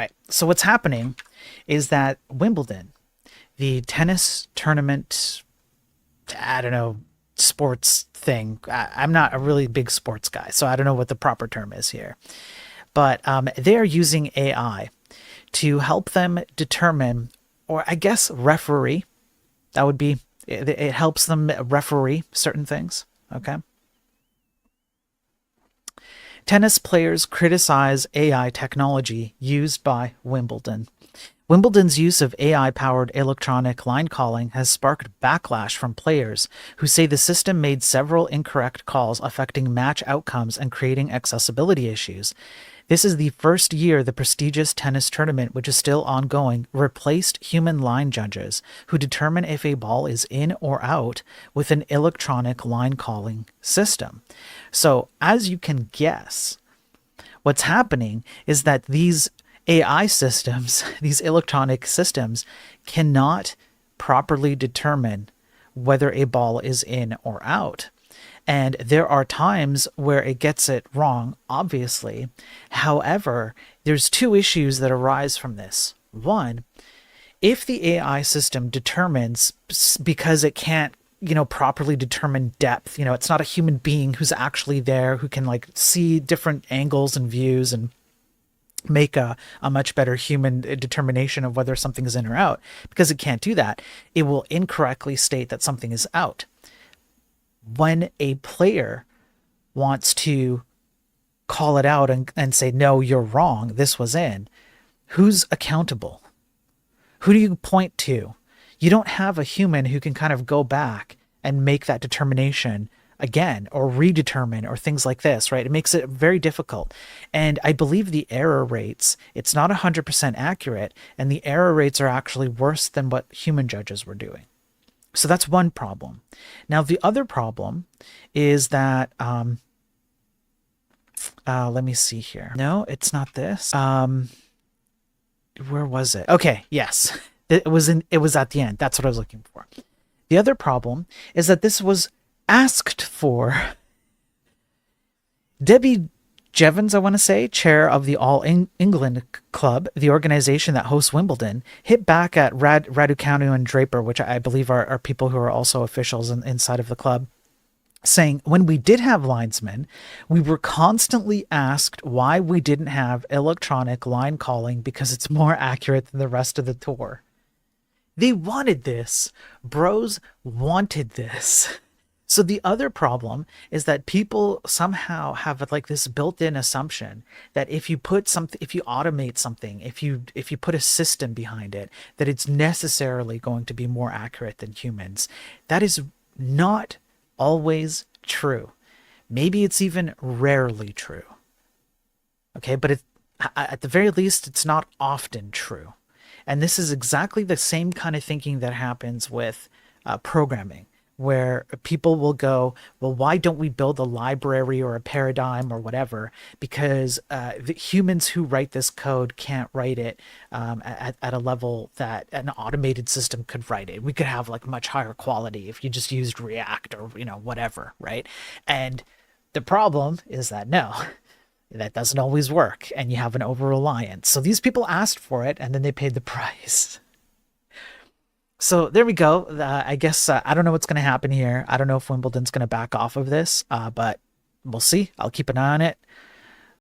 Right. So what's happening is that Wimbledon, the tennis tournament, I don't know, sports thing. I'm not a really big sports guy, so I don't know what the proper term is here. But they're using AI to help them determine, or I guess referee. That would be, it helps them referee certain things. Okay. Tennis players criticize AI technology used by Wimbledon. Wimbledon's use of AI powered electronic line calling has sparked backlash from players who say the system made several incorrect calls affecting match outcomes and creating accessibility issues. This is the first year the prestigious tennis tournament, which is still ongoing, replaced human line judges who determine if a ball is in or out with an electronic line calling system. So, as you can guess, what's happening is that these AI systems, these electronic systems, cannot properly determine whether a ball is in or out. And there are times where it gets it wrong, obviously. However, there's two issues that arise from this. One, if the AI system determines, because it can't, properly determine depth, it's not a human being who's actually there who can like see different angles and views and make a much better human determination of whether something is in or out. Because it can't do that, it will incorrectly state that something is out. When a player wants to call it out and say, no, you're wrong, this was in, who's accountable? Who do you point to? You don't have a human who can kind of go back and make that determination again or redetermine or things like this, right? It makes it very difficult. And I believe the error rates, it's not 100% accurate, and the error rates are actually worse than what human judges were doing. So that's one problem. Now, the other problem is that, let me see here. No, it's not this. Where was it? Okay, yes. It was at the end. That's what I was looking for. The other problem is that this was asked for. Debbie Jevons, I want to say, chair of the All England Club, the organization that hosts Wimbledon, hit back at Raducanu and Draper, which I believe are people who are also officials inside of the club, saying, when we did have linesmen, we were constantly asked why we didn't have electronic line calling because it's more accurate than the rest of the tour. They wanted this. Bros wanted this. So the other problem is that people somehow have like this built-in assumption that if you automate something, if you put a system behind it, that it's necessarily going to be more accurate than humans. That is not always true. Maybe it's even rarely true. Okay, but at the very least, it's not often true. And this is exactly the same kind of thinking that happens with programming, where people will go, well, why don't we build a library or a paradigm or whatever? Because the humans who write this code can't write it at a level that an automated system could write it. We could have like much higher quality if you just used React or, whatever, right? And the problem is that no, that doesn't always work, and you have an over-reliance. So these people asked for it, and then they paid the price. So there we go. I guess I don't know what's going to happen here. I don't know if Wimbledon's going to back off of this, but we'll see. I'll keep an eye on it.